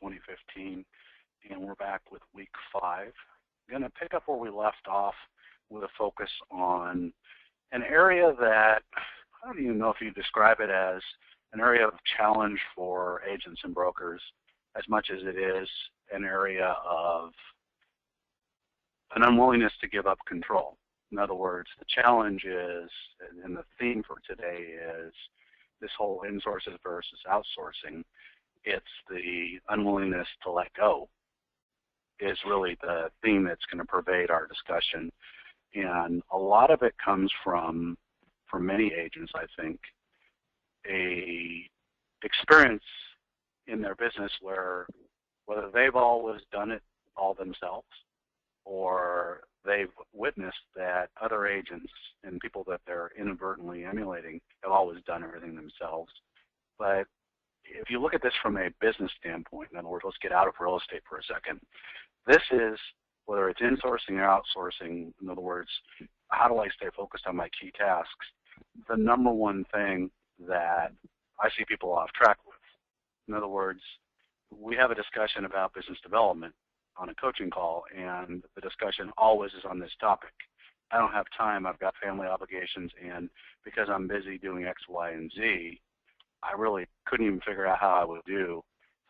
2015, and we're back with week 5. I'm going to pick up where we left off with a focus on an area that I don't even know if you describe it as an area of challenge for agents and brokers as much as it is an area of an unwillingness to give up control. In other words, the challenge is, and the theme for today is this whole insources versus outsourcing. It's the unwillingness to let go is really the theme that's going to pervade our discussion. And a lot of it comes from, for many agents, I think, a experience in their business where whether they've always done it all themselves or they've witnessed that other agents and people that they're inadvertently emulating have always done everything themselves. But if you look at this from a business standpoint, in other words, let's get out of real estate for a second. This is, whether it's insourcing or outsourcing, in other words, how do I stay focused on my key tasks, the number one thing that I see people off track with. In other words, we have a discussion about business development on a coaching call, and the discussion always is on this topic. I don't have time, I've got family obligations, and because I'm busy doing X, Y, and Z, I really couldn't even figure out how I would do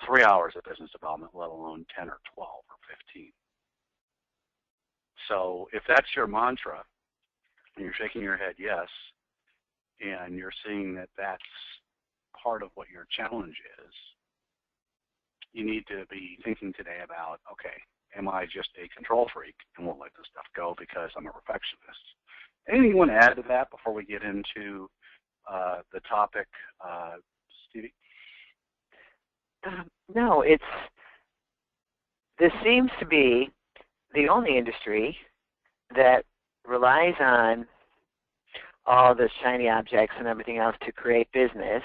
3 hours of business development, let alone 10 or 12 or 15. So if that's your mantra, and you're shaking your head yes, and you're seeing that that's part of what your challenge is, you need to be thinking today about, okay, am I just a control freak and won't let this stuff go because I'm a perfectionist? Anything you want to add to that before we get into the topic, Stevie? No, this seems to be the only industry that relies on all the shiny objects and everything else to create business.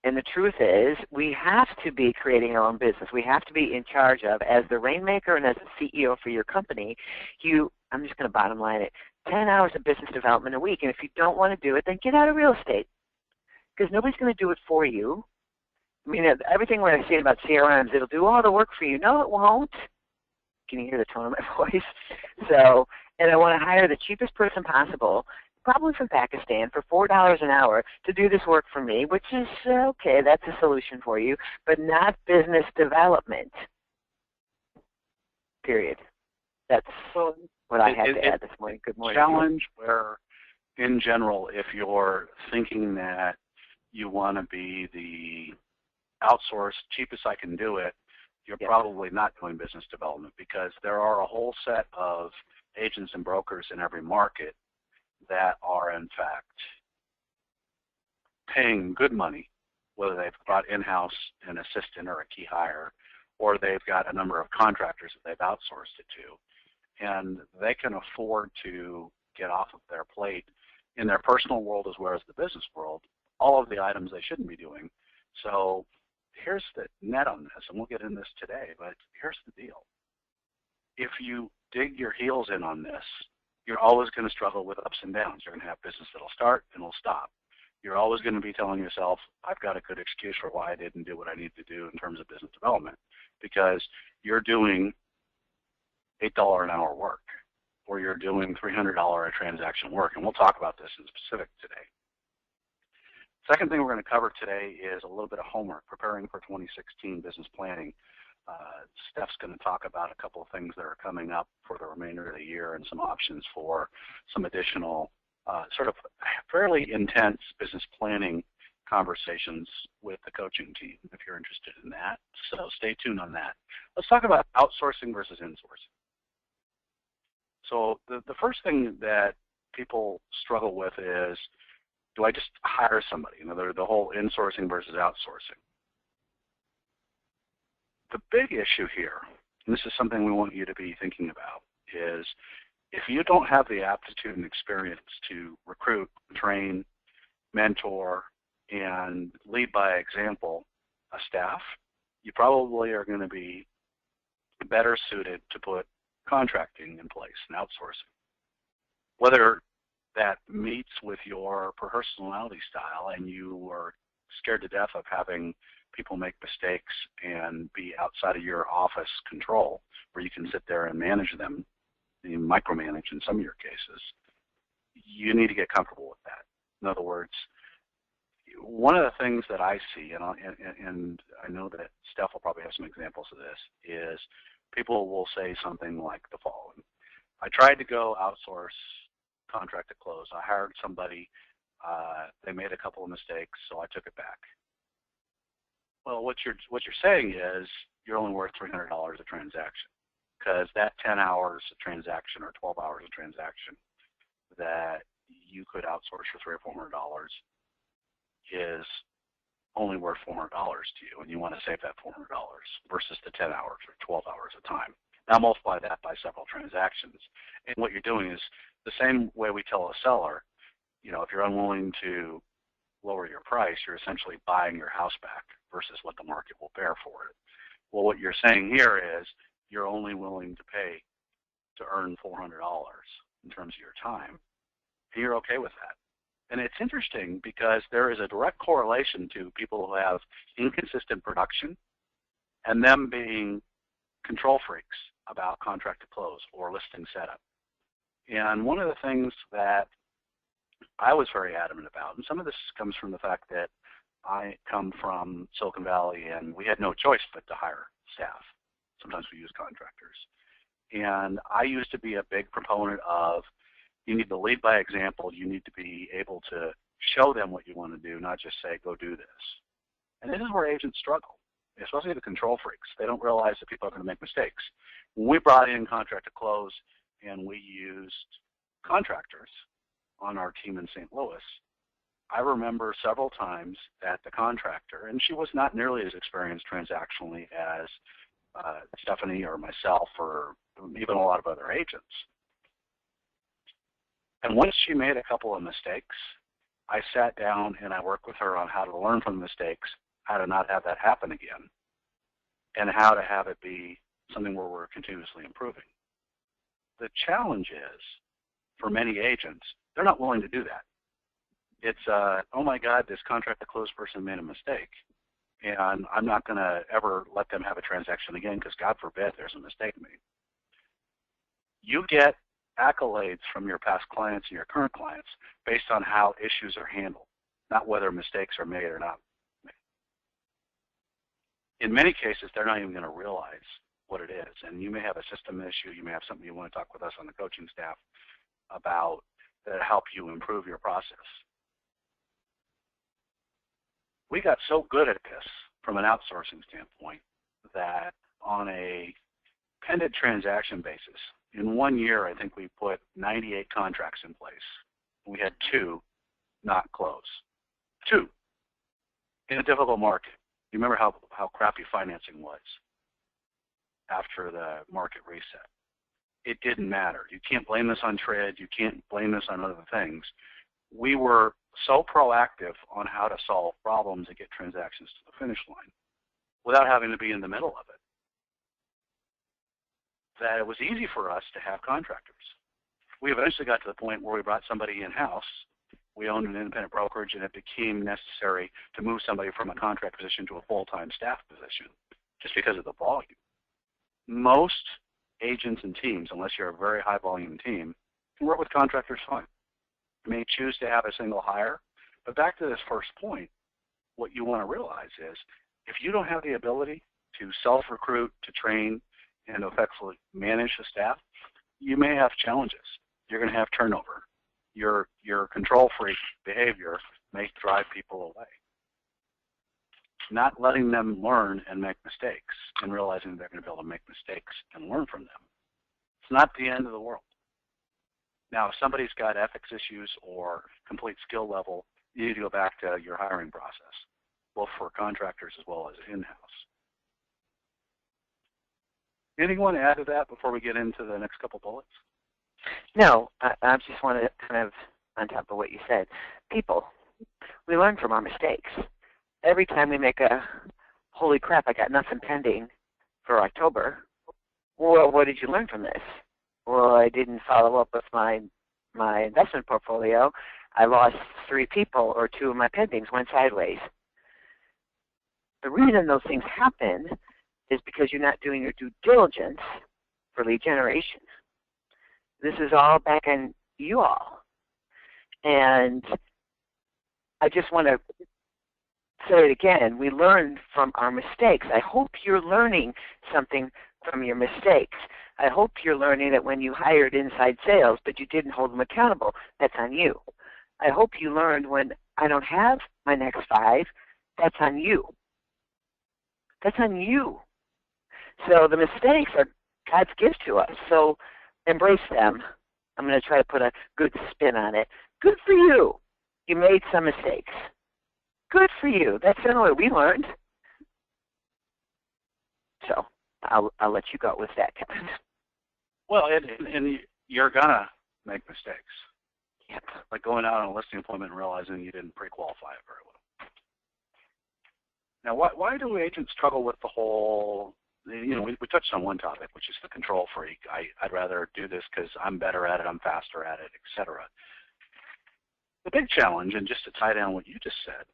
And the truth is, we have to be creating our own business. We have to be in charge of, as the rainmaker and as the CEO for your company, I'm just going to bottom line it, 10 hours of business development a week. And if you don't want to do it, then get out of real estate, because nobody's going to do it for you. I mean, everything what I say about CRMs, it'll do all the work for you. No, it won't. Can you hear the tone of my voice? So, and I want to hire the cheapest person possible, probably from Pakistan, for $4 an hour to do this work for me, which is, okay, that's a solution for you, but not business development, period. That's what I had to add this morning. Good morning. Challenge where, in general, if you're thinking that you want to be the outsourced, cheapest I can do it, you're probably not doing business development, because there are a whole set of agents and brokers in every market that are, in fact, paying good money, whether they've got in-house an assistant or a key hire, or they've got a number of contractors that they've outsourced it to. And they can afford to get off of their plate in their personal world as well as the business world all of the items they shouldn't be doing. So here's the net on this, and we'll get into this today, but here's the deal. If you dig your heels in on this, you're always going to struggle with ups and downs. You're going to have business that'll start and will stop. You're always going to be telling yourself, I've got a good excuse for why I didn't do what I need to do in terms of business development, because you're doing $8 an hour work, or you're doing $300 a transaction work, and we'll talk about this in specific today. Second thing we're going to cover today is a little bit of homework, preparing for 2016 business planning. Steph's going to talk about a couple of things that are coming up for the remainder of the year and some options for some additional sort of fairly intense business planning conversations with the coaching team if you're interested in that. So stay tuned on that. Let's talk about outsourcing versus insourcing. So the first thing that people struggle with is, do I just hire somebody? You know, the whole insourcing versus outsourcing. The big issue here, and this is something we want you to be thinking about, is if you don't have the aptitude and experience to recruit, train, mentor, and lead by example a staff, you probably are going to be better suited to put contracting in place and outsourcing. Whether that meets with your personality style and you are scared to death of having people make mistakes and be outside of your office control, where you can sit there and manage them, and micromanage in some of your cases, you need to get comfortable with that. In other words, one of the things that I see, and I know that Steph will probably have some examples of this, is people will say something like the following. I tried to go outsource contract to close. I hired somebody. They made a couple of mistakes, so I took it back. Well, what you're saying is you're only worth $300 a transaction, because that 10 hours a transaction or 12 hours a transaction that you could outsource for $300 or $400 is only worth $400 to you, and you want to save that $400 versus the 10 hours or 12 hours of time. Now multiply that by several transactions, and what you're doing is the same way we tell a seller, if you're unwilling to lower your price, you're essentially buying your house back versus what the market will bear for it. Well, what you're saying here is you're only willing to pay to earn $400 in terms of your time, and you're okay with that. And it's interesting because there is a direct correlation to people who have inconsistent production and them being control freaks about contract to close or listing setup. And one of the things that I was very adamant about, and some of this comes from the fact that I come from Silicon Valley and we had no choice but to hire staff. Sometimes we use contractors. And I used to be a big proponent of you need to lead by example. You need to be able to show them what you want to do, not just say, go do this. And this is where agents struggle, especially the control freaks. They don't realize that people are going to make mistakes. When we brought in contract to close and we used contractors on our team in St. Louis, I remember several times that the contractor, and she was not nearly as experienced transactionally as Stephanie or myself or even a lot of other agents. And once she made a couple of mistakes, I sat down and I worked with her on how to learn from the mistakes, how to not have that happen again, and how to have it be something where we're continuously improving. The challenge is, for many agents, they're not willing to do that. It's, oh my God, this contract to close person made a mistake, and I'm not going to ever let them have a transaction again because God forbid there's a mistake made. You get accolades from your past clients and your current clients based on how issues are handled, not whether mistakes are made or not made. In many cases, they're not even going to realize what it is. And you may have a system issue. You may have something you want to talk with us on the coaching staff about that help you improve your process. We got so good at this from an outsourcing standpoint that on a pending transaction basis, in 1 year, I think we put 98 contracts in place. We had 2 not close. 2 in a difficult market. You remember how crappy financing was after the market reset. It didn't matter. You can't blame this on TRID. You can't blame this on other things. We were so proactive on how to solve problems and get transactions to the finish line without having to be in the middle of it, that it was easy for us to have contractors. We eventually got to the point where we brought somebody in-house. We owned an independent brokerage, and it became necessary to move somebody from a contract position to a full-time staff position just because of the volume. Most agents and teams, unless you're a very high-volume team, can work with contractors fine. You may choose to have a single hire, but back to this first point, what you want to realize is if you don't have the ability to self-recruit, to train, and to effectively manage the staff, you may have challenges. You're going to have turnover. Your control freak behavior may drive people away. Not letting them learn and make mistakes and realizing they're going to be able to make mistakes and learn from them. It's not the end of the world. Now, if somebody's got ethics issues or complete skill level, you need to go back to your hiring process, both for contractors as well as in-house. Anything you want to add to that before we get into the next couple bullets? No, I just want to kind of, on top of what you said, people, we learn from our mistakes. Every time we make a, holy crap, I got nothing pending for October, well, what did you learn from this? Well, I didn't follow up with my investment portfolio. I lost 3 people, or 2 of my pendings went sideways. The reason those things happen is because you're not doing your due diligence for lead generation. This is all back on you all. And I just want to say it again. We learn from our mistakes. I hope you're learning something from your mistakes. I hope you're learning that when you hired inside sales but you didn't hold them accountable, that's on you. I hope you learned when I don't have my next 5, that's on you. That's on you. So the mistakes are God's gift to us. So embrace them. I'm going to try to put a good spin on it. Good for you. You made some mistakes. Good for you. That's the only way we learned. So I'll let you go with that, Kevin. Well, and you're going to make mistakes. Yep. Like going out on a listing appointment and realizing you didn't pre-qualify it very well. Now, why do agents struggle with the whole, we touched on one topic, which is the control freak. I'd rather do this because I'm better at it, I'm faster at it, etc. The big challenge, and just to tie down what you just said,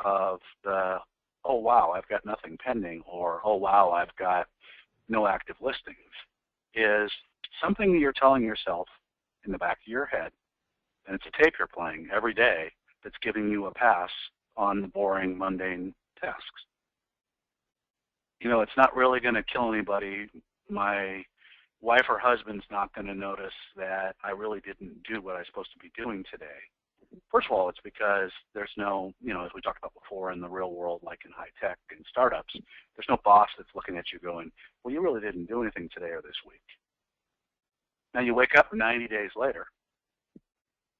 of the, oh, wow, I've got nothing pending, or, oh, wow, I've got no active listings, is something you're telling yourself in the back of your head, and it's a tape you're playing every day that's giving you a pass on the boring, mundane tasks. It's not really going to kill anybody. My wife or husband's not going to notice that I really didn't do what I was supposed to be doing today. First of all, it's because there's no, as we talked about before in the real world, like in high tech and startups, there's no boss that's looking at you going, well, you really didn't do anything today or this week. Now you wake up 90 days later,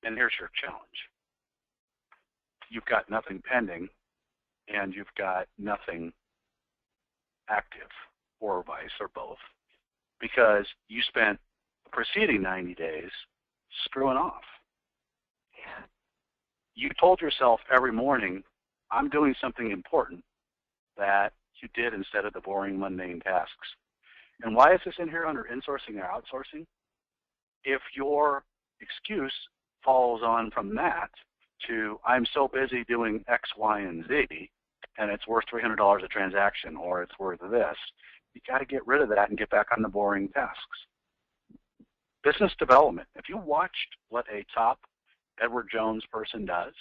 and here's your challenge. You've got nothing pending, and you've got nothing active, or vice, or both, because you spent the preceding 90 days screwing off. Yeah. You told yourself every morning, I'm doing something important that you did instead of the boring, mundane tasks. And why is this in here under insourcing or outsourcing? If your excuse follows on from that to, I'm so busy doing X, Y, and Z, and it's worth $300 a transaction, or it's worth this, you got to get rid of that and get back on the boring tasks. Business development. If you watched what a top Edward Jones person does,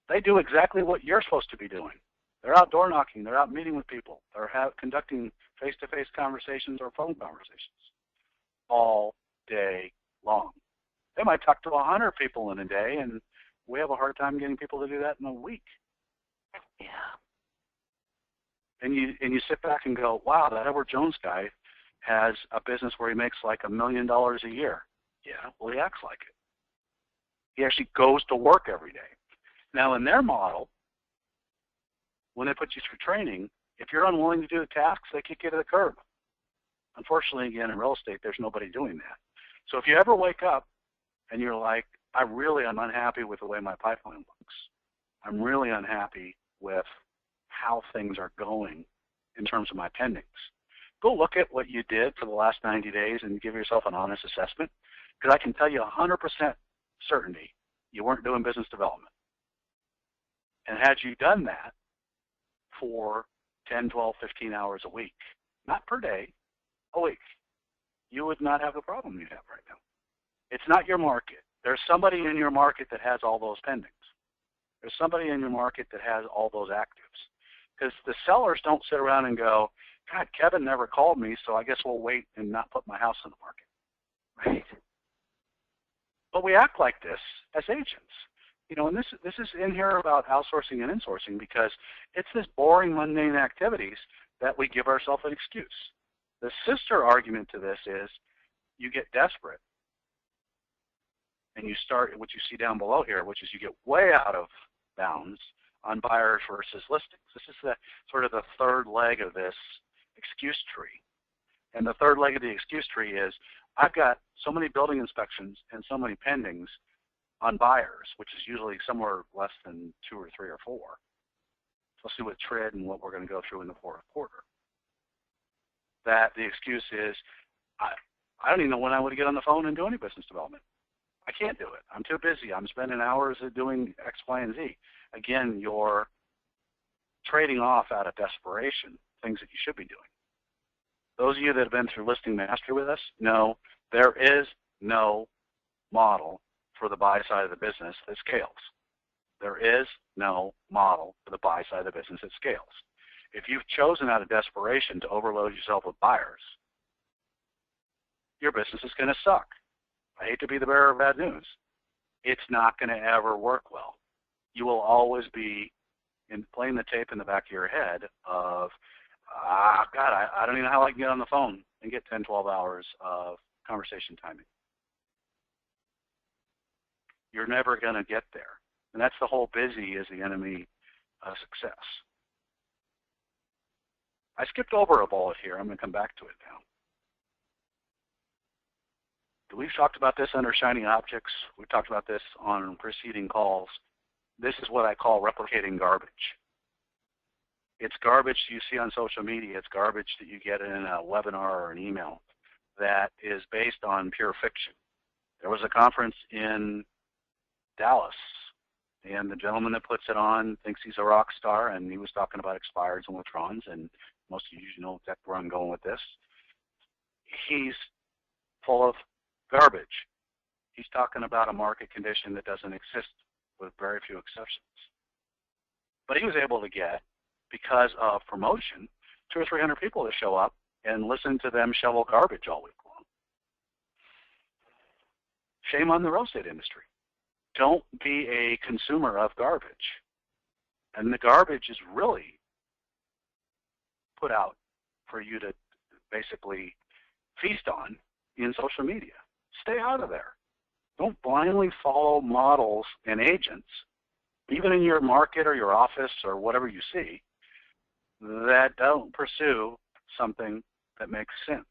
they do exactly what you're supposed to be doing. They're out door knocking. They're out meeting with people. They're conducting face-to-face conversations or phone conversations all day long. They might talk to 100 people in a day, and we have a hard time getting people to do that in a week. Yeah. And you sit back and go, wow, that Edward Jones guy has a business where he makes like $1 million a year. Yeah, well, he acts like it. He actually goes to work every day. Now, in their model, when they put you through training, if you're unwilling to do the tasks, they kick you to the curb. Unfortunately, again, in real estate, there's nobody doing that. So if you ever wake up and you're like, I really am unhappy with the way my pipeline looks. I'm really unhappy with how things are going in terms of my pendings. Go look at what you did for the last 90 days and give yourself an honest assessment, because I can tell you 100% certainty you weren't doing business development. And had you done that for 10, 12, 15 hours a week, not per day, a week, you would not have the problem you have right now. It's not your market. There's somebody in your market that has all those pendings. There's somebody in your market that has all those actives. Because the sellers don't sit around and go, God, Kevin never called me, so I guess we'll wait and not put my house on the market. Right? But we act like this as agents. And this is in here about outsourcing and insourcing, because it's this boring, mundane activities that we give ourselves an excuse. The sister argument to this is you get desperate and you start what you see down below here, which is you get way out of bounds on buyers versus listings. This is the sort of the third leg of this excuse tree. And the third leg of the excuse tree is I've got so many building inspections and so many pendings on buyers, which is usually somewhere less than 2 or 3 or 4. Especially with TRID and what we're going to go through in the fourth quarter. That the excuse is, I don't even know when I would get on the phone and do any business development. I can't do it. I'm too busy. I'm spending hours doing X, Y, and Z. Again, your trading off out of desperation things that you should be doing. Those of you that have been through Listing Mastery with us know there is no model for the buy side of the business that scales. There is no model for the buy side of the business that scales. If you've chosen out of desperation to overload yourself with buyers, your business is going to suck. I hate to be the bearer of bad news. It's not going to ever work well. You will always be playing the tape in the back of your head of, God, I don't even know how I can get on the phone and get 10, 12 hours of conversation timing. You're never going to get there. And that's the whole busy is the enemy of success. I skipped over a bullet here. I'm going to come back to it now. We've talked about this under shiny objects. We've talked about this on preceding calls. This is what I call replicating garbage. It's garbage you see on social media. It's garbage that you get in a webinar or an email that is based on pure fiction. There was a conference in Dallas, and the gentleman that puts it on thinks he's a rock star, and he was talking about expireds and withdrawals, and most of you know exactly where I'm going with this. He's full of garbage. He's talking about a market condition that doesn't exist with very few exceptions. But he was able to get, because of promotion, 200 or 300 people to show up and listen to them shovel garbage all week long. Shame on the real estate industry. Don't be a consumer of garbage. And the garbage is really put out for you to basically feast on in social media. Stay out of there. Don't blindly follow models and agents, even in your market or your office or whatever you see, that don't pursue something that makes sense.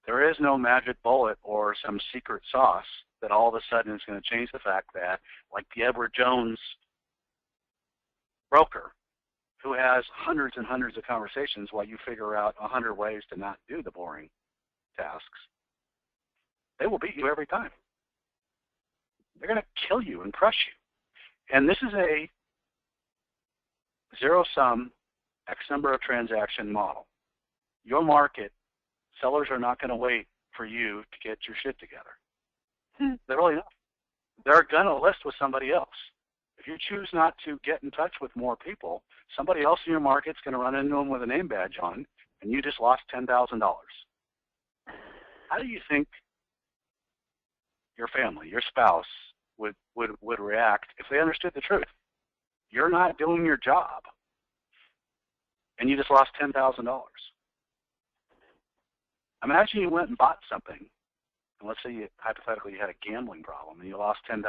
There is no magic bullet or some secret sauce that all of a sudden is going to change the fact that, like the Edward Jones broker, who has hundreds and hundreds of conversations while you figure out 100 ways to not do the boring tasks, they will beat you every time. They're going to kill you and crush you. And this is a zero-sum, X number of transaction model. Your market, sellers are not going to wait for you to get your shit together. They're really not. They're going to list with somebody else. If you choose not to get in touch with more people, somebody else in your market's going to run into them with a name badge on, and you just lost $10,000. How do you think your family, your spouse, would react if they understood the truth? You're not doing your job, and you just lost $10,000. Imagine you went and bought something, and let's say hypothetically you had a gambling problem and you lost $10,000.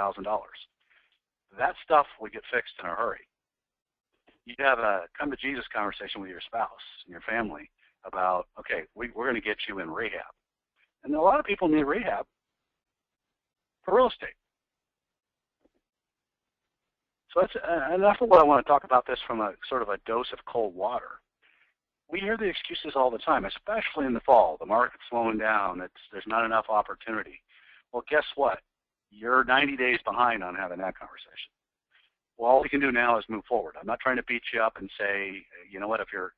That stuff would get fixed in a hurry. You have a come to Jesus conversation with your spouse and your family about, okay, we're going to get you in rehab. And a lot of people need rehab for real estate. So that's enough of what I want to talk about this from a sort of a dose of cold water. We hear the excuses all the time, especially in the fall. The market's slowing down. There's not enough opportunity. Well, guess what? You're 90 days behind on having that conversation. Well, all we can do now is move forward. I'm not trying to beat you up and say, you know what, if you're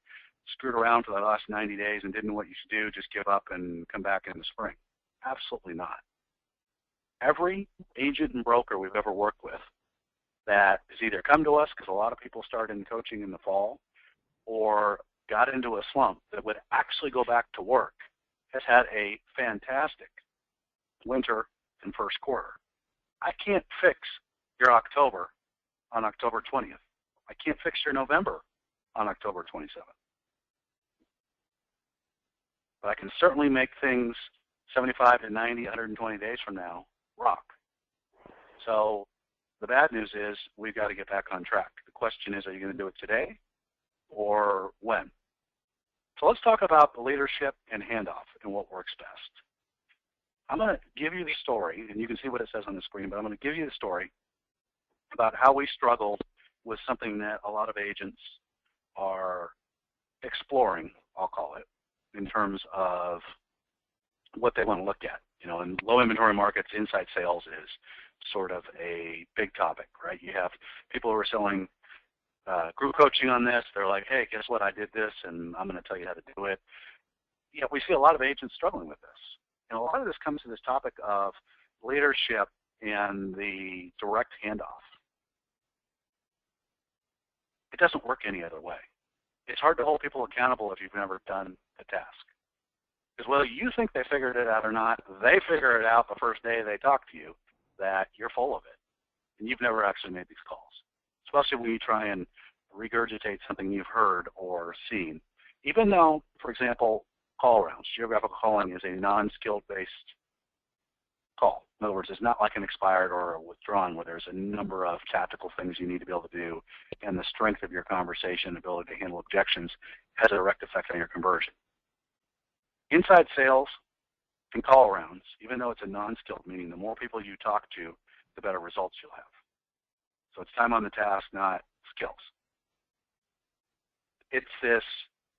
screwed around for the last 90 days and didn't know what you should do, just give up and come back in the spring. Absolutely not. Every agent and broker we've ever worked with that has either come to us, because a lot of people started in coaching in the fall, or got into a slump that would actually go back to work, has had a fantastic winter and first quarter. I can't fix your October on October 20th. I can't fix your November on October 27th. But I can certainly make things 75 to 90, 120 days from now rock. So the bad news is we've got to get back on track. The question is, are you going to do it today or when? So let's talk about the leadership and handoff and what works best. I'm going to give you the story, and you can see what it says on the screen, but I'm going to give you the story about how we struggled with something that a lot of agents are exploring, I'll call it, in terms of what they want to look at. You know, in low inventory markets, inside sales is sort of a big topic, right? You have people who are selling group coaching on this. They're like, hey, guess what? I did this, and I'm going to tell you how to do it. Yeah, we see a lot of agents struggling with this. And a lot of this comes to this topic of leadership and the direct handoff. It doesn't work any other way. It's hard to hold people accountable if you've never done the task. Because whether you think they figured it out or not, they figure it out the first day they talk to you that you're full of it. And you've never actually made these calls, especially when you try and regurgitate something you've heard or seen. Even though, for example, call rounds, geographical calling is a non-skilled based call. In other words, it's not like an expired or a withdrawn where there's a number of tactical things you need to be able to do, and the strength of your conversation, ability to handle objections, has a direct effect on your conversion. Inside sales and call rounds, even though it's a non-skilled, meaning the more people you talk to, the better results you'll have. So it's time on the task, not skills. It's this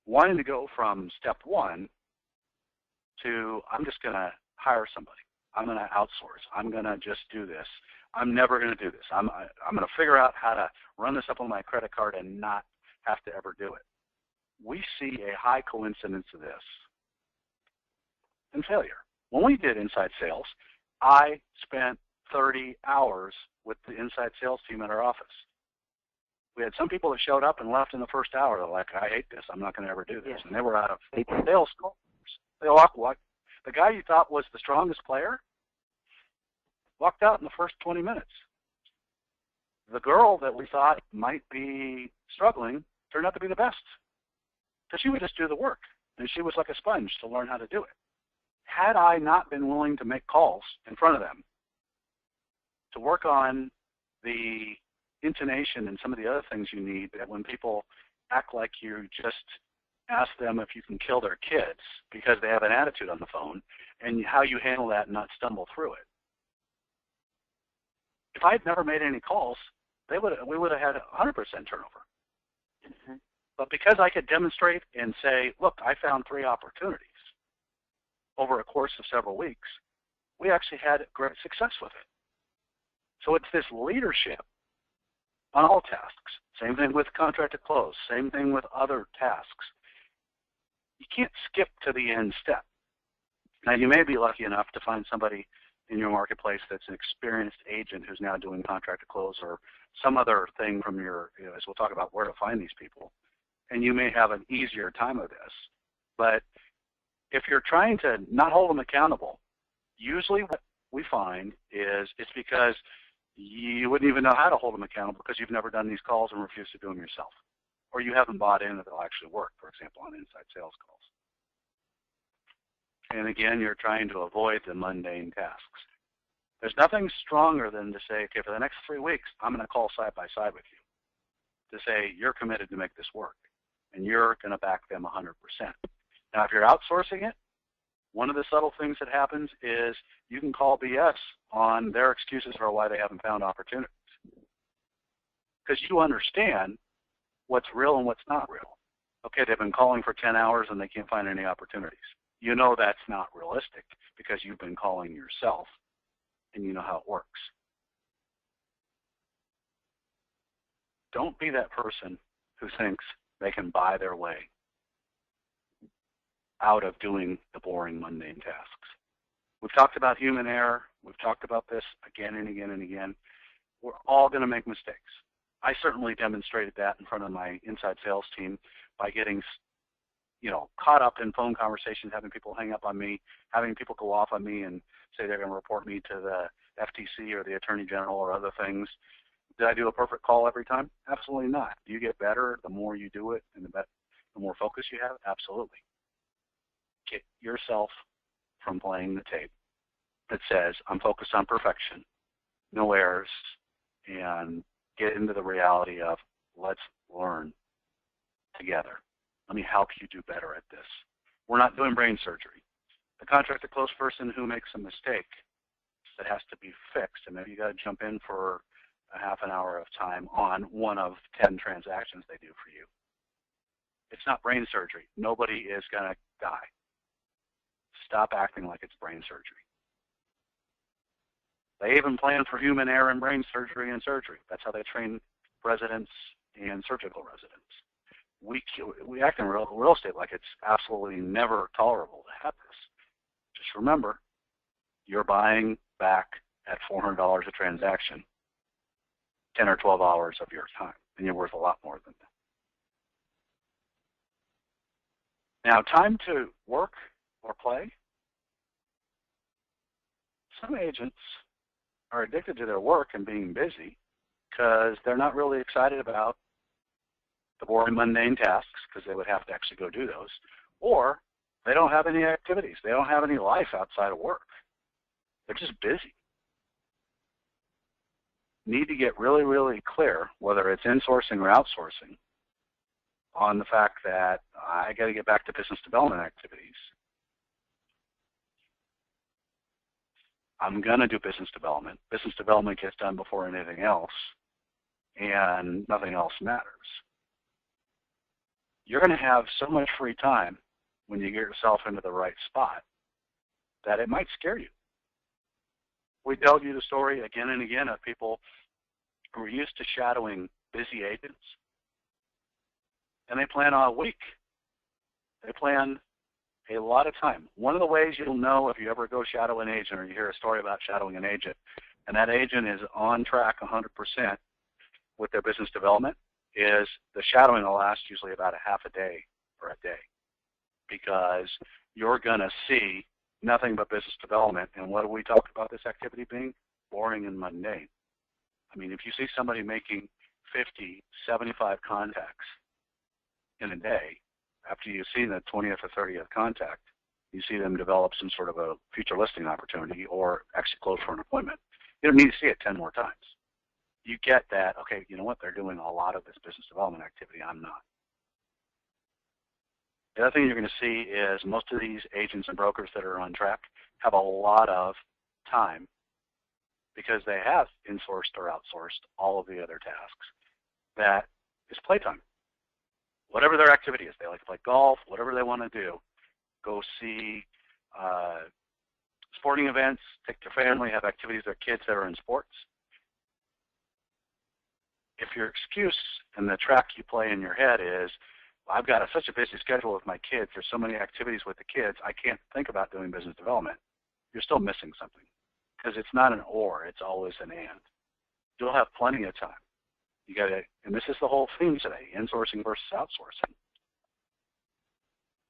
wanting to go from step one to I'm just going to hire somebody. I'm going to outsource. I'm going to just do this. I'm never going to do this. I'm going to figure out how to run this up on my credit card and not have to ever do it. We see a high coincidence of this in failure. When we did inside sales, I spent 30 hours with the inside sales team at our office. We had some people that showed up and left in the first hour. They're like, I hate this. I'm not going to ever do this. And they were out of sales calls. They walked. The guy you thought was the strongest player walked out in the first 20 minutes. The girl that we thought might be struggling turned out to be the best because she would just do the work, and she was like a sponge to learn how to do it. Had I not been willing to make calls in front of them, to work on the intonation and some of the other things you need, that when people act like you just ask them if you can kill their kids because they have an attitude on the phone, and how you handle that and not stumble through it. If I had never made any calls, we would have had 100% turnover. Mm-hmm. But because I could demonstrate and say, look, I found 3 opportunities over a course of several weeks, we actually had great success with it. So it's this leadership on all tasks. Same thing with contract to close. Same thing with other tasks. You can't skip to the end step. Now, you may be lucky enough to find somebody in your marketplace that's an experienced agent who's now doing contract to close or some other thing from your, as we'll talk about where to find these people, and you may have an easier time of this. But if you're trying to not hold them accountable, usually what we find is it's because you wouldn't even know how to hold them accountable because you've never done these calls and refused to do them yourself. Or you haven't bought in that they'll actually work, for example, on inside sales calls. And again, you're trying to avoid the mundane tasks. There's nothing stronger than to say, okay, for the next 3 weeks, I'm going to call side by side with you to say you're committed to make this work, and you're going to back them 100%. Now, if you're outsourcing it, one of the subtle things that happens is you can call BS on their excuses for why they haven't found opportunities. Because you understand what's real and what's not real. Okay, they've been calling for 10 hours and they can't find any opportunities. You know that's not realistic because you've been calling yourself and you know how it works. Don't be that person who thinks they can buy their way out of doing the boring, mundane tasks. We've talked about human error. We've talked about this again and again and again. We're all going to make mistakes. I certainly demonstrated that in front of my inside sales team by getting, caught up in phone conversations, having people hang up on me, having people go off on me and say they're going to report me to the FTC or the Attorney General or other things. Did I do a perfect call every time? Absolutely not. Do you get better the more you do it and the more focus you have? Absolutely. Get yourself from playing the tape that says, I'm focused on perfection, no errors, and get into the reality of let's learn together. Let me help you do better at this. We're not doing brain surgery. The contract to close person who makes a mistake that has to be fixed, and maybe you got to jump in for a half an hour of time on one of 10 transactions they do for you. It's not brain surgery. Nobody is going to die. Stop acting like it's brain surgery. They even plan for human error in brain surgery and surgery. That's how they train residents and surgical residents. We act in real estate like it's absolutely never tolerable to have this. Just remember, you're buying back at $400 a transaction 10 or 12 hours of your time, and you're worth a lot more than that. Now, time to work or play. Some agents are addicted to their work and being busy because they're not really excited about the boring, mundane tasks because they would have to actually go do those, or they don't have any activities. They don't have any life outside of work. They're just busy. Need to get really, really clear, whether it's insourcing or outsourcing, on the fact that I got to get back to business development activities. I'm going to do business development. Business development gets done before anything else, and nothing else matters. You're going to have so much free time when you get yourself into the right spot that it might scare you. We tell you the story again and again of people who are used to shadowing busy agents, and they plan on a week. They plan a lot of time. One of the ways you'll know if you ever go shadow an agent or you hear a story about shadowing an agent, and that agent is on track 100% with their business development, is the shadowing will last usually about a half a day or a day, because you're going to see nothing but business development. And what do we talk about this activity being? Boring and mundane. I mean, if you see somebody making 50, 75 contacts in a day, after you've seen the 20th or 30th contact, you see them develop some sort of a future listing opportunity or actually close for an appointment. You don't need to see it 10 more times. You get that, okay, you know what, they're doing a lot of this business development activity, I'm not. The other thing you're going to see is most of these agents and brokers that are on track have a lot of time because they have insourced or outsourced all of the other tasks. That is playtime. Whatever their activity is, they like to play golf, whatever they want to do, go see sporting events, take their family, have activities with their kids that are in sports. If your excuse and the track you play in your head is, I've got such a busy schedule with my kids, there's so many activities with the kids, I can't think about doing business development, you're still missing something. Because it's not an or, it's always an and. You'll have plenty of time. You got to, and this is the whole theme today, insourcing versus outsourcing.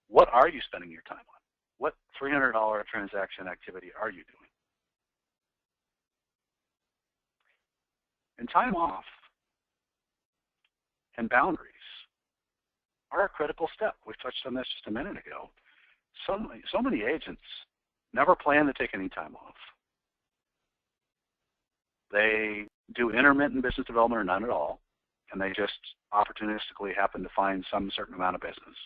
What are you spending your time on? What $300 transaction activity are you doing? And time off and boundaries are a critical step. We touched on this just a minute ago. So many agents never plan to take any time off. They do intermittent business development or none at all, and they just opportunistically happen to find some certain amount of business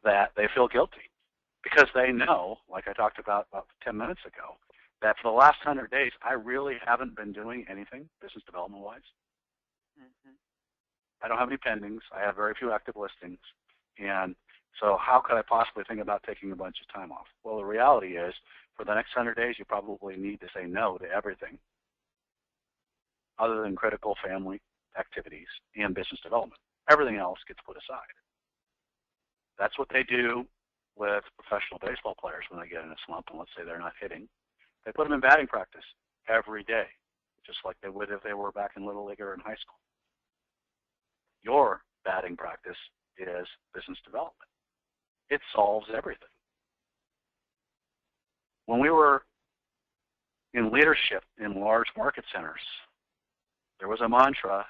that they feel guilty because they know, like I talked about 10 minutes ago, that for the last 100 days, I really haven't been doing anything business development-wise. Mm-hmm. I don't have any pendings. I have very few active listings. And so how could I possibly think about taking a bunch of time off? Well, the reality is, for the next 100 days, you probably need to say no to everything other than critical family activities and business development. Everything else gets put aside. That's what they do with professional baseball players when they get in a slump, and let's say they're not hitting. They put them in batting practice every day, just like they would if they were back in Little League or in high school. Your batting practice is business development. It solves everything. When we were in leadership in large market centers, there was a mantra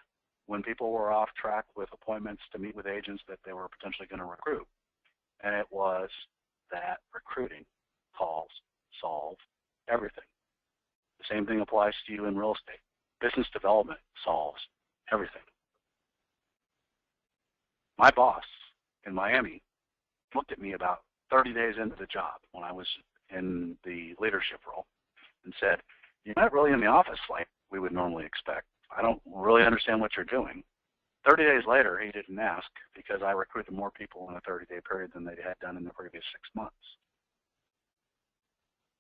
when people were off track with appointments to meet with agents that they were potentially going to recruit. And it was that recruiting calls solve everything. The same thing applies to you in real estate. Business development solves everything. My boss in Miami looked at me about 30 days into the job when I was in the leadership role and said, you're not really in the office like we would normally expect. I don't really understand what you're doing. 30 days later, he didn't ask because I recruited more people in a 30-day period than they had done in the previous 6 months.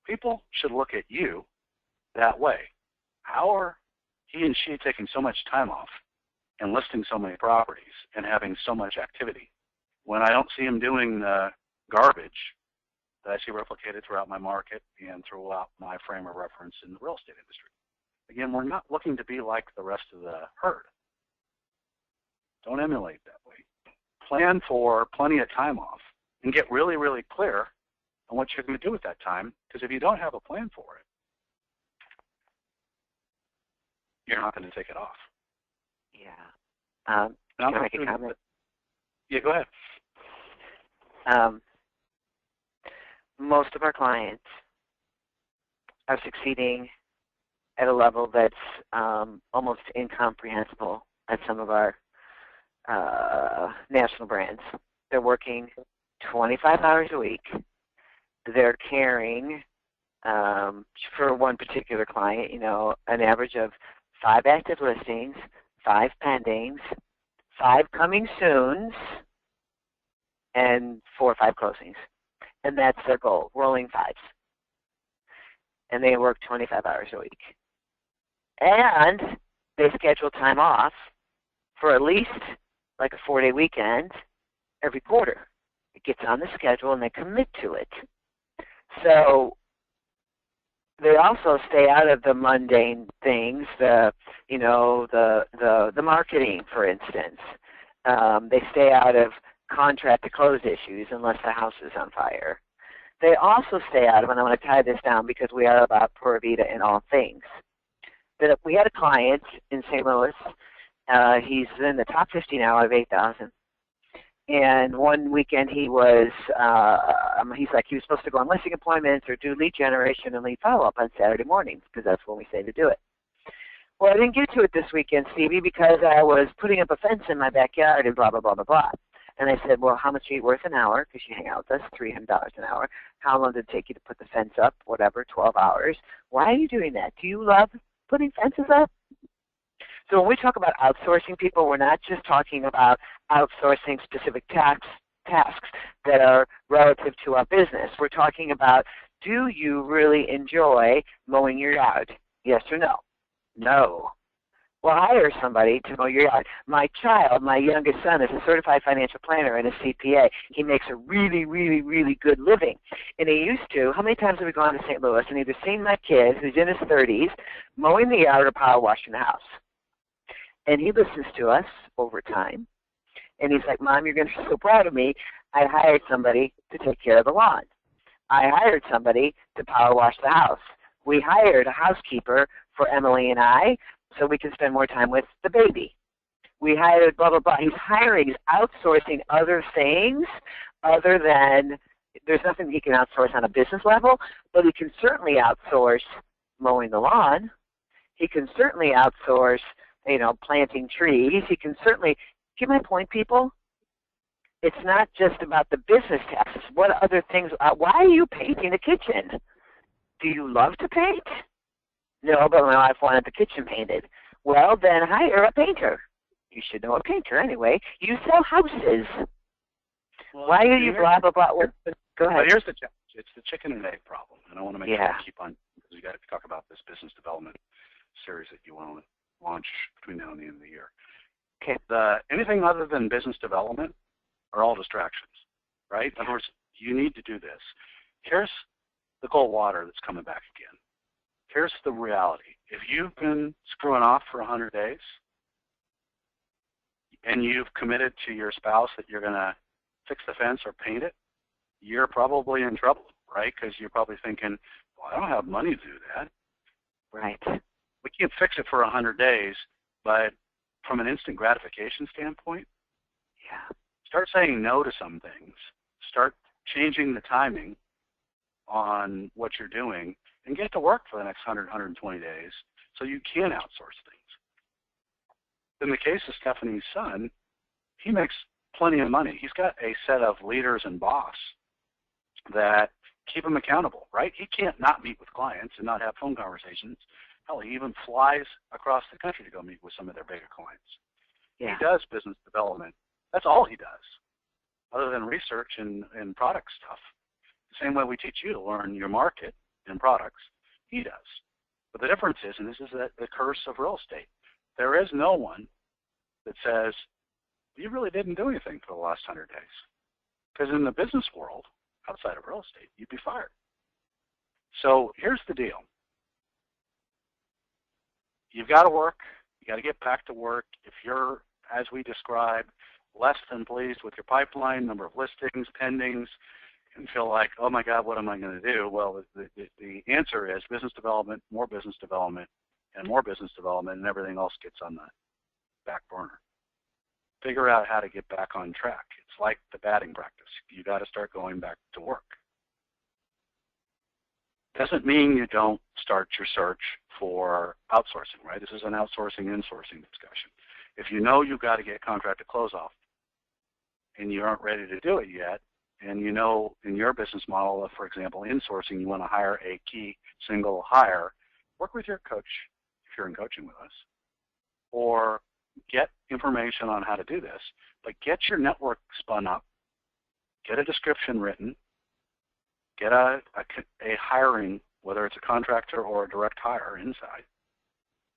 People should look at you that way. How are he and she taking so much time off and listing so many properties and having so much activity when I don't see him doing the garbage that I see replicated throughout my market and throughout my frame of reference in the real estate industry. Again, we're not looking to be like the rest of the herd. Don't emulate that way. Plan for plenty of time off and get really, really clear on what you're going to do with that time, because if you don't have a plan for it, you're not going to take it off. Yeah. Can I make a comment? Yeah, go ahead. Most of our clients are succeeding at a level that's almost incomprehensible at some of our national brands. They're working 25 hours a week. They're carrying, for one particular client, an average of 5 active listings, 5 pendings, 5 coming soons, and 4 or 5 closings. And that's their goal, rolling 5s. And they work 25 hours a week. And they schedule time off for at least like a 4-day weekend every quarter. It gets on the schedule and they commit to it. So they also stay out of the mundane things, the marketing, for instance. They stay out of contract to close issues unless the house is on fire. They also stay out of, and I want to tie this down because we are about Pura Vida in all things, that we had a client in St. Louis. He's in the top 50 now out of 8,000. And one weekend he was supposed to go on listing appointments or do lead generation and lead follow-up on Saturday mornings because that's when we say to do it. Well, I didn't get to it this weekend, Stevie, because I was putting up a fence in my backyard and blah, blah, blah, blah, blah. And I said, well, how much are you worth an hour? Because you hang out with us, $300 an hour. How long did it take you to put the fence up? Whatever, 12 hours. Why are you doing that? Do you love putting fences up? So when we talk about outsourcing people, we're not just talking about outsourcing specific tasks that are relative to our business. We're talking about, do you really enjoy mowing your yard? Yes or no? No. Well, hire somebody to mow your yard. My youngest son, is a certified financial planner and a CPA. He makes a really, really, really good living. And he used to, how many times have we gone to St. Louis and either seen my kid, who's in his 30s, mowing the yard or power washing the house? And he listens to us over time. And he's like, Mom, you're going to be so proud of me. I hired somebody to take care of the lawn. I hired somebody to power wash the house. We hired a housekeeper for Emily and I so we can spend more time with the baby. We hired blah, blah, blah. He's hiring, he's outsourcing other things other than, there's nothing he can outsource on a business level, but he can certainly outsource mowing the lawn. He can certainly outsource planting trees. He can certainly, get my point, people? It's not just about the business tasks. What other things, why are you painting the kitchen? Do you love to paint? No, but my wife wanted the kitchen painted. Well, then hire a painter. You should know a painter anyway. You sell houses. Well, why are you blah, blah, blah? Go ahead. But here's the challenge. It's the chicken and egg problem. And I want to make sure we keep on, because we got to talk about this business development series that you want to launch between now and the end of the year. Okay. Anything other than business development are all distractions, right? In other words, you need to do this. Here's the cold water that's coming back again. Here's the reality. If you've been screwing off for 100 days and you've committed to your spouse that you're going to fix the fence or paint it, you're probably in trouble, right? Because you're probably thinking, well, I don't have money to do that. Right. We can't fix it for 100 days, but from an instant gratification standpoint, start saying no to some things. Start changing the timing on what you're doing and get to work for the next 100, 120 days so you can outsource things. In the case of Stephanie's son, he makes plenty of money. He's got a set of leaders and boss that keep him accountable, right? He can't not meet with clients and not have phone conversations. Hell, he even flies across the country to go meet with some of their bigger clients. Yeah. He does business development. That's all he does, other than research and product stuff. The same way we teach you to learn your market and products, he does. But the difference is, and this is the curse of real estate, there is no one that says, you really didn't do anything for the last 100 days. Because in the business world, outside of real estate, you'd be fired. So here's the deal. You've got to work. You got to get back to work. If you're, as we described, less than pleased with your pipeline, number of listings, pendings, and feel like, oh my God, what am I going to do? Well, the answer is business development, and more business development, and everything else gets on the back burner. Figure out how to get back on track. It's like the batting practice. You got to start going back to work. Doesn't mean you don't start your search for outsourcing, right? This is an outsourcing, insourcing discussion. If you know you've got to get contract to close off and you aren't ready to do it yet, and you know in your business model of, for example, insourcing, you want to hire a key single hire, work with your coach if you're in coaching with us, or get information on how to do this, but get your network spun up, get a description written, get a hiring, whether it's a contractor or a direct hire inside,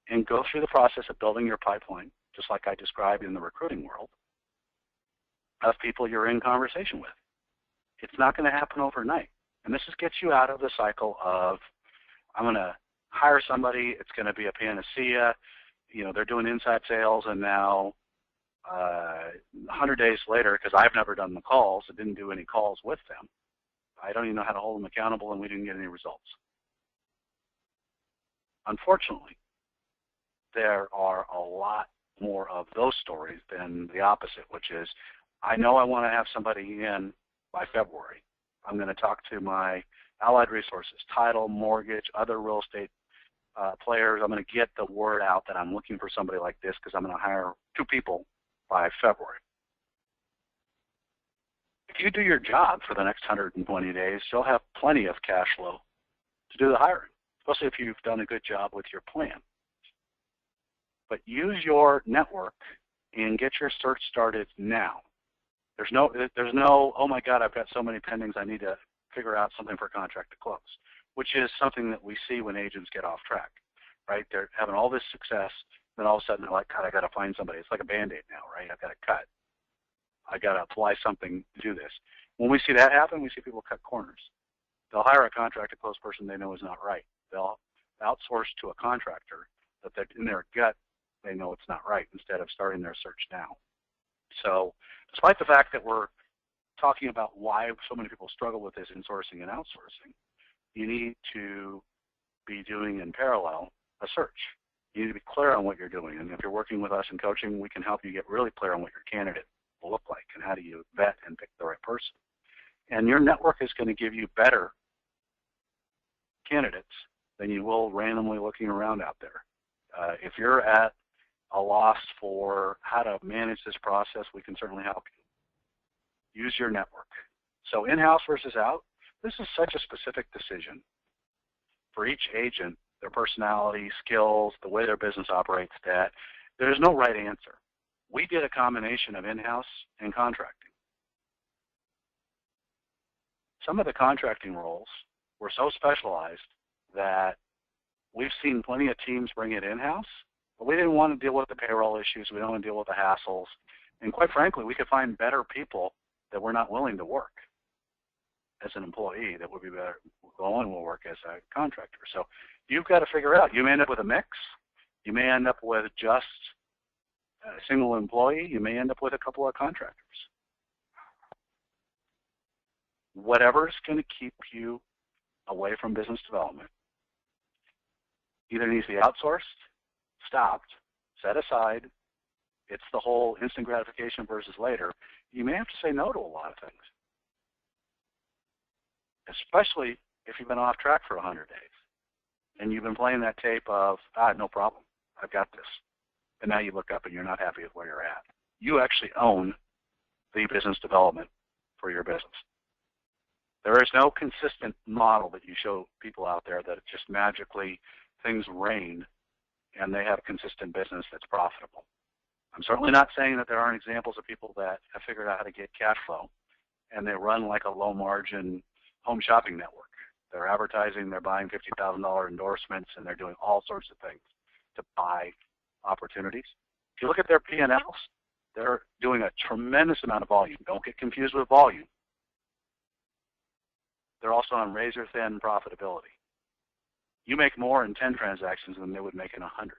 and go through the process of building your pipeline, just like I described in the recruiting world, of people you're in conversation with. It's not going to happen overnight. And this gets you out of the cycle of, I'm going to hire somebody, it's going to be a panacea, you know, they're doing inside sales, and now 100 days later, because I've never done the calls, I didn't do any calls with them, I don't even know how to hold them accountable, and we didn't get any results. Unfortunately, there are a lot more of those stories than the opposite, which is, I know I want to have somebody in by February. I'm going to talk to my allied resources, title, mortgage, other real estate players. I'm going to get the word out that I'm looking for somebody like this because I'm going to hire 2 people by February. If you do your job for the next 120 days, you'll have plenty of cash flow to do the hiring, especially if you've done a good job with your plan. But use your network and get your search started now. There's no, oh my God, I've got so many pendings, I need to figure out something for a contract to close, which is something that we see when agents get off track, right? They're having all this success, then all of a sudden they're like, God, I got to find somebody. It's like a Band-Aid now, right? I've got to cut. I got to apply something to do this. When we see that happen, we see people cut corners. They'll hire a contract to close person they know is not right. They'll outsource to a contractor that in their gut they know it's not right, instead of starting their search now. So despite the fact that we're talking about why so many people struggle with this insourcing and outsourcing, you need to be doing in parallel a search. You need to be clear on what you're doing. And if you're working with us in coaching, we can help you get really clear on what your candidate will look like and how do you vet and pick the right person. And your network is going to give you better candidates than you will randomly looking around out there. If you're at a loss for how to manage this process, we can certainly help you. Use your network. So in-house versus out, this is such a specific decision for each agent, their personality, skills, the way their business operates, that there's no right answer. We did a combination of in-house and contracting. Some of the contracting roles were so specialized that we've seen plenty of teams bring it in-house, but we didn't want to deal with the payroll issues. We don't want to deal with the hassles. And quite frankly, we could find better people that we're not willing to work as an employee that would be better going will work as a contractor. So you've got to figure out. You may end up with a mix. You may end up with just a single employee. You may end up with a couple of contractors. Whatever's going to keep you away from business development either needs to be outsourced, stopped, set aside. It's the whole instant gratification versus later. You may have to say no to a lot of things, especially if you've been off track for 100 days and you've been playing that tape of, no problem, I've got this. And now you look up and you're not happy with where you're at. You actually own the business development for your business. There is no consistent model that you show people out there that just magically things rain and they have consistent business that's profitable. I'm certainly not saying that there aren't examples of people that have figured out how to get cash flow and they run like a low margin home shopping network. They're advertising, they're buying $50,000 endorsements, and they're doing all sorts of things to buy opportunities. If you look at their P&Ls, they're doing a tremendous amount of volume. Don't get confused with volume. They're also on razor-thin profitability. You make more in 10 transactions than they would make in 100.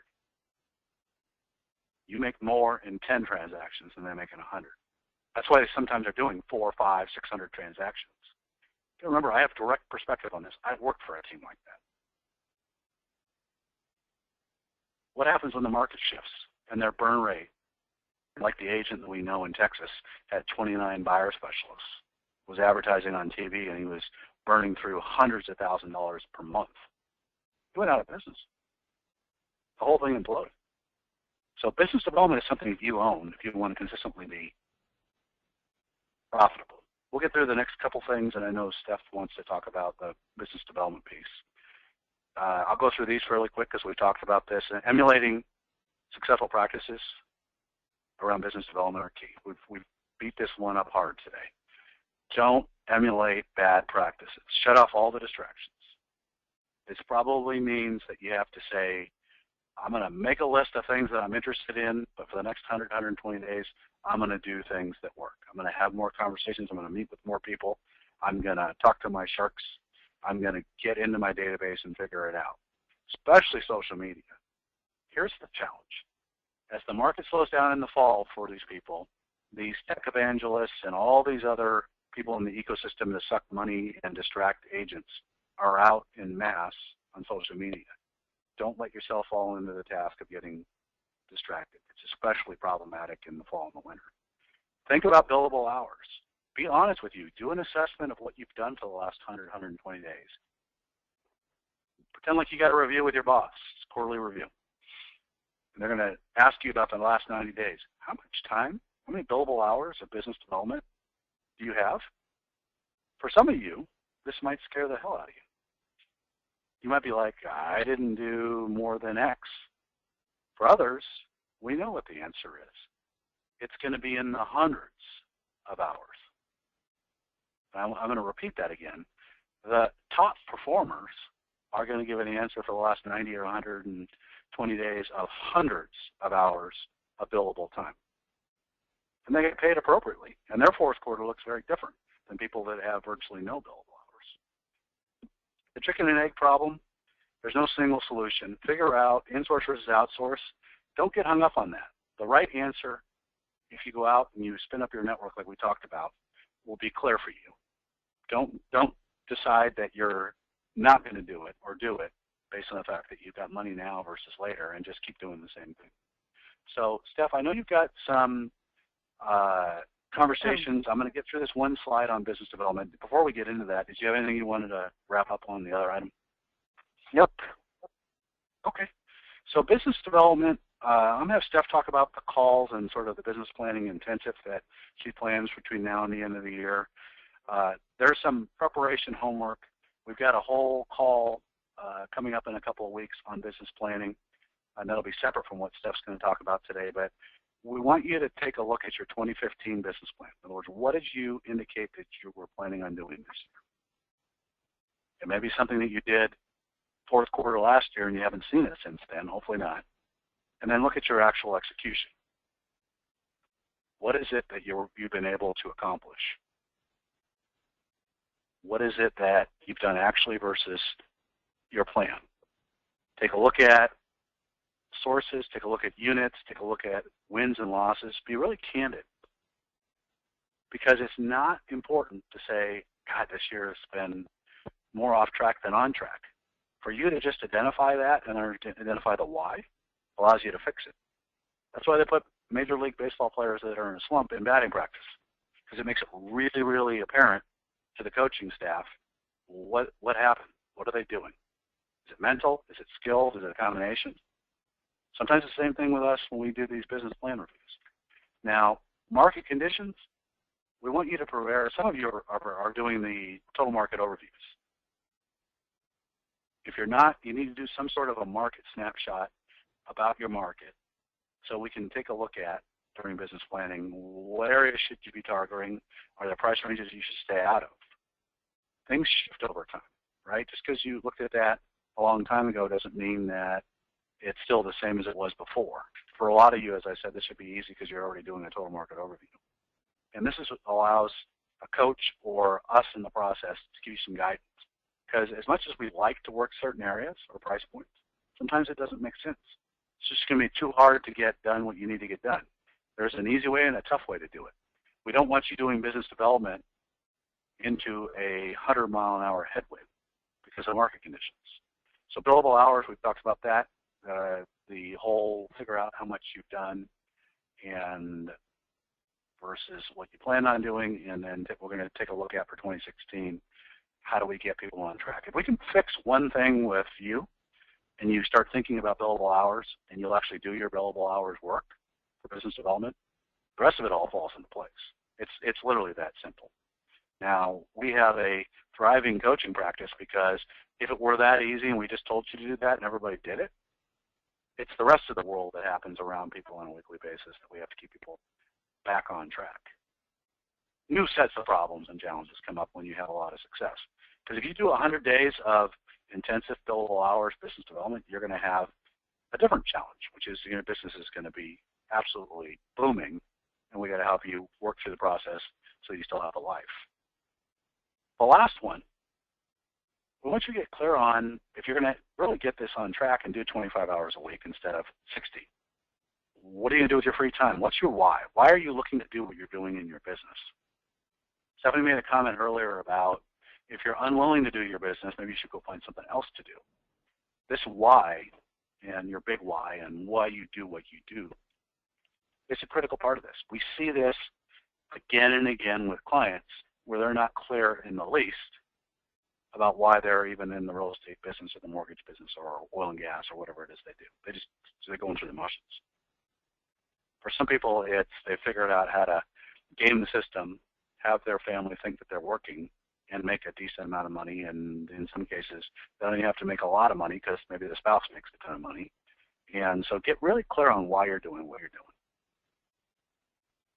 You make more in 10 transactions than they make in 100. That's why they sometimes are doing 4, 5, 600 transactions. Remember, I have direct perspective on this. I've worked for a team like that. What happens when the market shifts and their burn rate, like the agent that we know in Texas, had 29 buyer specialists, was advertising on TV, and he was burning through hundreds of thousands of dollars per month? He went out of business. The whole thing imploded. So business development is something that you own if you want to consistently be profitable. We'll get through the next couple things, and I know Steph wants to talk about the business development piece. I'll go through these fairly quick because we talked about this. Emulating successful practices around business development are key. We've beat this one up hard today. Don't emulate bad practices. Shut off all the distractions. This probably means that you have to say, I'm going to make a list of things that I'm interested in, but for the next 100, 120 days, I'm going to do things that work. I'm going to have more conversations. I'm going to meet with more people. I'm going to talk to my sharks. I'm going to get into my database and figure it out, especially social media. Here's the challenge. As the market slows down in the fall for these people, these tech evangelists and all these other people in the ecosystem that suck money and distract agents are out in mass on social media. Don't let yourself fall into the task of getting distracted. It's especially problematic in the fall and the winter. Think about billable hours. Be honest with you. Do an assessment of what you've done for the last 100, 120 days. Pretend like you got a review with your boss. It's a quarterly review. And they're going to ask you about the last 90 days. How much time, how many billable hours of business development do you have? For some of you, this might scare the hell out of you. You might be like, I didn't do more than X. For others, we know what the answer is. It's going to be in the hundreds of hours. I'm going to repeat that again. The top performers are going to give an answer for the last 90 or 120 days of hundreds of hours of billable time. And they get paid appropriately. And their fourth quarter looks very different than people that have virtually no billable hours. The chicken and egg problem, there's no single solution. Figure out insource versus outsource. Don't get hung up on that. The right answer, if you go out and you spin up your network like we talked about, will be clear for you. Don't decide that you're not going to do it or do it based on the fact that you've got money now versus later, and just keep doing the same thing. So, Steph, I know you've got some conversations. I'm going to get through this one slide on business development. Before we get into that, did you have anything you wanted to wrap up on the other item? Nope. Okay. So business development, I'm going to have Steph talk about the calls and sort of the business planning intensive that she plans between now and the end of the year. There's some preparation homework. We've got a whole call coming up in a couple of weeks on business planning, and that'll be separate from what Steph's going to talk about today. But we want you to take a look at your 2015 business plan. In other words, what did you indicate that you were planning on doing this year? It may be something that you did fourth quarter last year and you haven't seen it since then, hopefully not. And then look at your actual execution. What is it that you've been able to accomplish? What is it that you've done actually versus your plan? Take a look at sources, take a look at units, take a look at wins and losses. Be really candid. Because it's not important to say, God, this year has been more off track than on track. For you to just identify that and identify the why allows you to fix it. That's why they put Major League Baseball players that are in a slump in batting practice, because it makes it really, really apparent to the coaching staff what happened. What are they doing? Is it mental? Is it skilled? Is it a combination? Sometimes it's the same thing with us when we do these business plan reviews. Now, market conditions, we want you to prepare. Some of you are doing the total market overviews. If you're not, you need to do some sort of a market snapshot about your market so we can take a look at during business planning what areas should you be targeting, are there price ranges you should stay out of. Things shift over time. right? Just because you looked at that a long time ago doesn't mean that it's still the same as it was before. For a lot of you, as I said, this should be easy because you're already doing a total market overview. And this is what allows a coach or us in the process to give you some guidance. Because as much as we like to work certain areas or price points, sometimes it doesn't make sense. It's just going to be too hard to get done what you need to get done. There's an easy way and a tough way to do it. We don't want you doing business development into a 100-mile-an-hour headwind because of market conditions. So billable hours, we've talked about that. The whole figure out how much you've done and versus what you plan on doing, and then we're going to take a look at for 2016, how do we get people on track. If we can fix one thing with you and you start thinking about billable hours and you'll actually do your billable hours work for business development, the rest of it all falls into place. It's literally that simple. Now, we have a thriving coaching practice because if it were that easy and we just told you to do that and everybody did it, it's the rest of the world that happens around people on a weekly basis that we have to keep people back on track. New sets of problems and challenges come up when you have a lot of success. Because if you do 100 days of intensive billable hours business development, you're going to have a different challenge, which is your business is going to be absolutely booming, and we got to help you work through the process so you still have a life. The last one, we want you to get clear on if you're going to really get this on track and do 25 hours a week instead of 60. What are you going to do with your free time? What's your why? Why are you looking to do what you're doing in your business? Stephanie made a comment earlier about if you're unwilling to do your business, maybe you should go find something else to do. This why and your big why and why you do what you do is a critical part of this. We see this again and again with clients where they're not clear in the least about why they're even in the real estate business or the mortgage business or oil and gas or whatever it is they do. They're going through the motions. For some people, they figured out how to game the system, have their family think that they're working, and make a decent amount of money. And in some cases, they don't even have to make a lot of money because maybe the spouse makes a ton of money. And so get really clear on why you're doing what you're doing.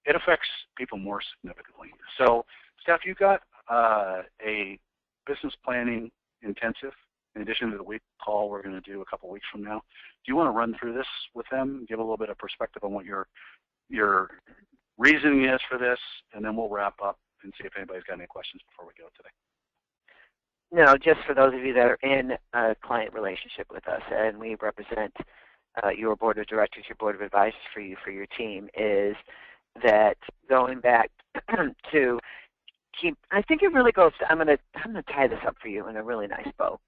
It affects people more significantly. So, Steph, you got a business planning intensive in addition to the week call we're going to do a couple weeks from now. Do you want to run through this with them, give a little bit of perspective on what your reasoning is for this, and then we'll wrap up and see if anybody's got any questions before we go today. No, just for those of you that are in a client relationship with us, and we represent your board of directors, your board of advisors for you, for your team, is that going back to keep, I think it really goes to, I'm going to tie this up for you in a really nice bow.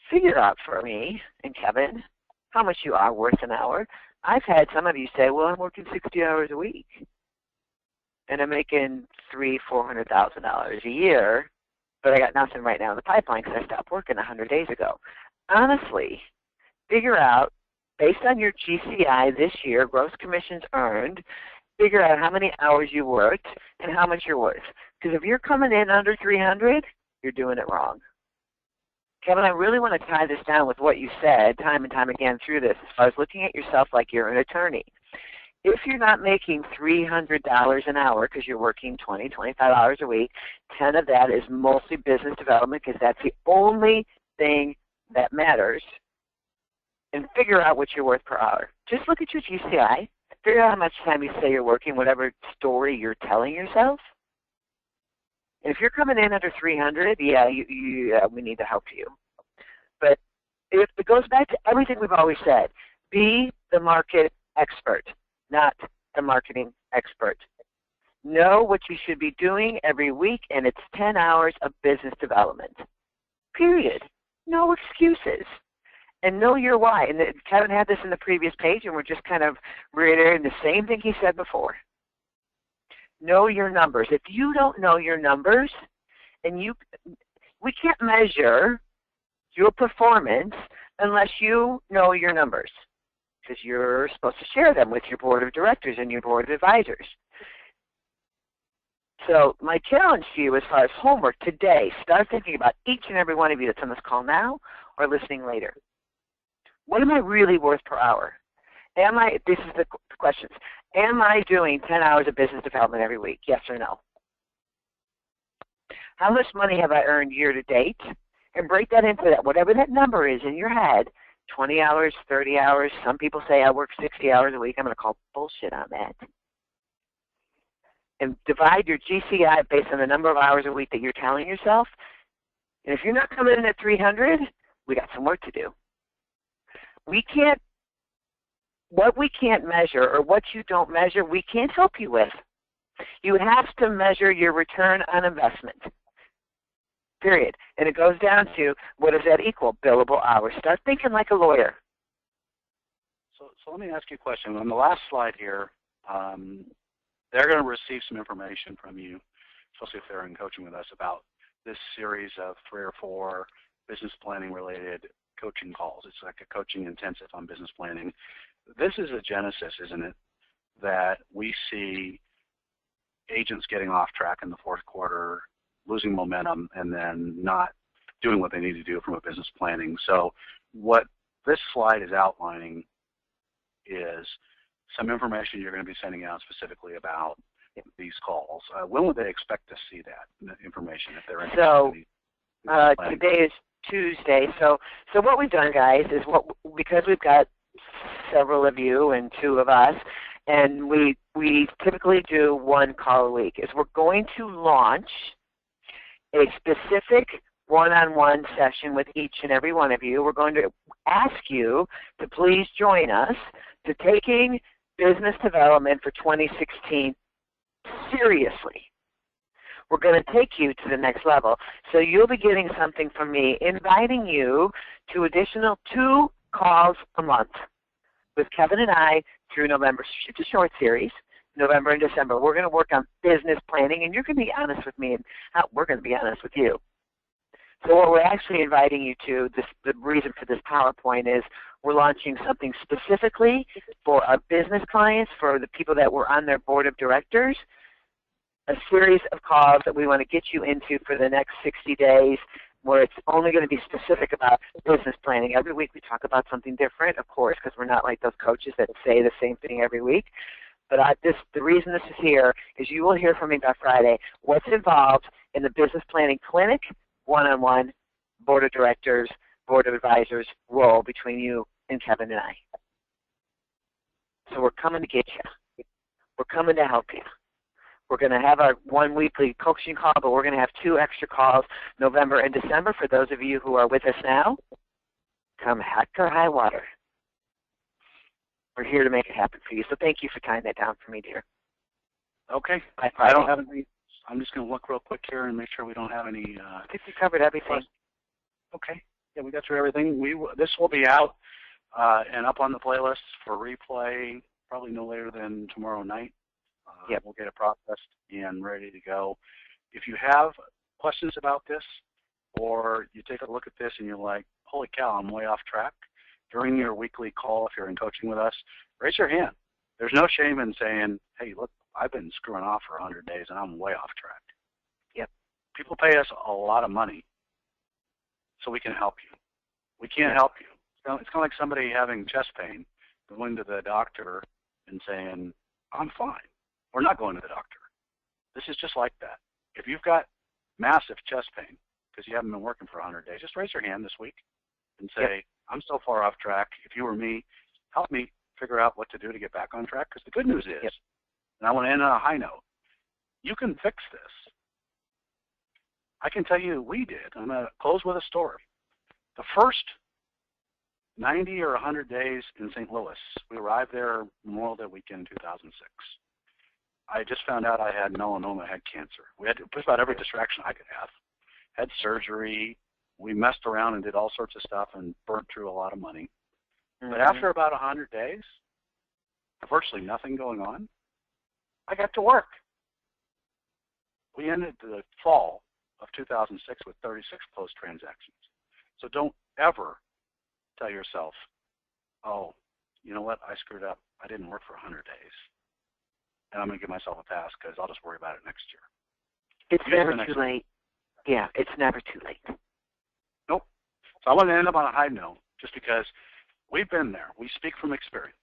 Figure out for me and Kevin how much you are worth an hour. I've had some of you say, well, I'm working 60 hours a week, and I'm making $300,000-$400,000 a year, but I got nothing right now in the pipeline because I stopped working 100 days ago. Honestly, figure out, based on your GCI this year, gross commissions earned, figure out how many hours you worked and how much you're worth. Because if you're coming in under 300, you're doing it wrong. Kevin, I really want to tie this down with what you said time and time again through this, as far as looking at yourself like you're an attorney. If you're not making $300 an hour because you're working 20, 25 hours a week, 10 of that is mostly business development because that's the only thing that matters, and figure out what you're worth per hour. Just look at your GCI. Figure out how much time you say you're working, whatever story you're telling yourself. And if you're coming in under 300, we need to help you. But it goes back to everything we've always said. Be the market expert, not the marketing expert. Know what you should be doing every week, and it's 10 hours of business development. Period. No excuses. And know your why. And Kevin had this in the previous page, and we're just kind of reiterating the same thing he said before. Know your numbers. If you don't know your numbers, and we can't measure your performance unless you know your numbers, because you're supposed to share them with your board of directors and your board of advisors. So my challenge to you as far as homework today, start thinking about each and every one of you that's on this call now or listening later. What am I really worth per hour? This is the questions. Am I doing 10 hours of business development every week? Yes or no? How much money have I earned year to date? and break that into that, whatever that number is in your head, 20 hours, 30 hours. Some people say I work 60 hours a week. I'm going to call bullshit on that. And divide your GCI based on the number of hours a week that you're telling yourself. And if you're not coming in at 300, we got some work to do. What we can't measure or what you don't measure, we can't help you with. You have to measure your return on investment. Period. And it goes down to, what does that equal? Billable hours. Start thinking like a lawyer. So let me ask you a question. On the last slide here, they're going to receive some information from you, especially if they're in coaching with us, about this series of 3 or 4 business planning related coaching calls. It's like a coaching intensive on business planning. This is a genesis, isn't it, that we see agents getting off track in the fourth quarter, losing momentum, and then not doing what they need to do from a business planning. So what this slide is outlining is some information you're going to be sending out specifically about these calls. When would they expect to see that information if they're interested? So today is Tuesday. So what we've done, guys, is because we've got several of you and 2 of us, and we typically do 1 call a week, is we're going to launch a specific one-on-one session with each and every one of you. We're going to ask you to please join us to taking business development for 2016 seriously. We're going to take you to the next level. So you'll be getting something from me, inviting you to additional 2 calls a month with Kevin and I through November. It's a short series, November and December. We're going to work on business planning, and you're going to be honest with me, and we're going to be honest with you. So what we're actually inviting you to, the reason for this PowerPoint is we're launching something specifically for our business clients, for the people that were on their board of directors, a series of calls that we want to get you into for the next 60 days where it's only going to be specific about business planning. Every week we talk about something different, of course, because we're not like those coaches that say the same thing every week. But the reason this is here is you will hear from me by Friday what's involved in the business planning clinic, one-on-one, board of directors, board of advisors role between you and Kevin and I. So we're coming to get you. We're coming to help you. We're going to have our 1 weekly coaching call, but we're going to have 2 extra calls November and December for those of you who are with us now. Come heck or high water. We're here to make it happen for you. So thank you for tying that down for me, dear. Okay. I don't have any. I'm just going to look real quick here and make sure we don't have any. I think we covered everything. Okay. Yeah, we got through everything. This will be out and up on the playlist for replay probably no later than tomorrow night. Yep. We'll get it processed and ready to go. If you have questions about this, or you take a look at this and you're like, holy cow, I'm way off track, during your weekly call, if you're in coaching with us, raise your hand. There's no shame in saying, hey, look, I've been screwing off for 100 days and I'm way off track. Yep. People pay us a lot of money so we can help you. We can't help you. It's kind of like somebody having chest pain, going to the doctor and saying, I'm fine. We're not going to the doctor. This is just like that. If you've got massive chest pain because you haven't been working for 100 days, just raise your hand this week and say, yep, I'm so far off track. If you were me, help me figure out what to do to get back on track. Because the good news is, yep, and I want to end on a high note, you can fix this. I can tell you we did. I'm going to close with a story. The first 90 or 100 days in St. Louis, we arrived there Memorial Day weekend 2006. I just found out I had melanoma, I had cancer. We had just about every distraction I could have. Had surgery. We messed around and did all sorts of stuff and burnt through a lot of money. Mm-hmm. But after about 100 days, virtually nothing going on, I got to work. We ended the fall of 2006 with 36 closed transactions. So don't ever tell yourself, oh, you know what, I screwed up. I didn't work for 100 days. And I'm going to give myself a pass because I'll just worry about it next year. It's never too late. Yeah, it's never too late. Nope. So I want to end up on a high note just because we've been there. We speak from experience.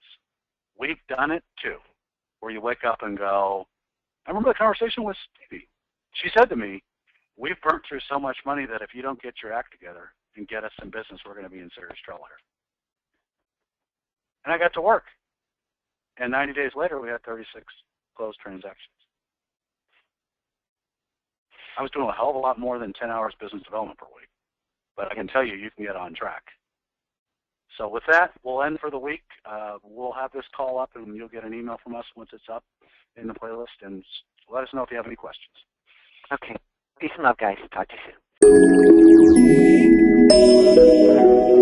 We've done it too, where you wake up and go, I remember the conversation with Stevie. She said to me, we've burnt through so much money that if you don't get your act together and get us some business, we're going to be in serious trouble here. And I got to work. And 90 days later, we had 36 closed transactions. I was doing a hell of a lot more than 10 hours business development per week. But I can tell you, you can get on track. So with that, we'll end for the week. We'll have this call up, and you'll get an email from us once it's up in the playlist. And let us know if you have any questions. Okay. Peace and love, guys. Talk to you soon.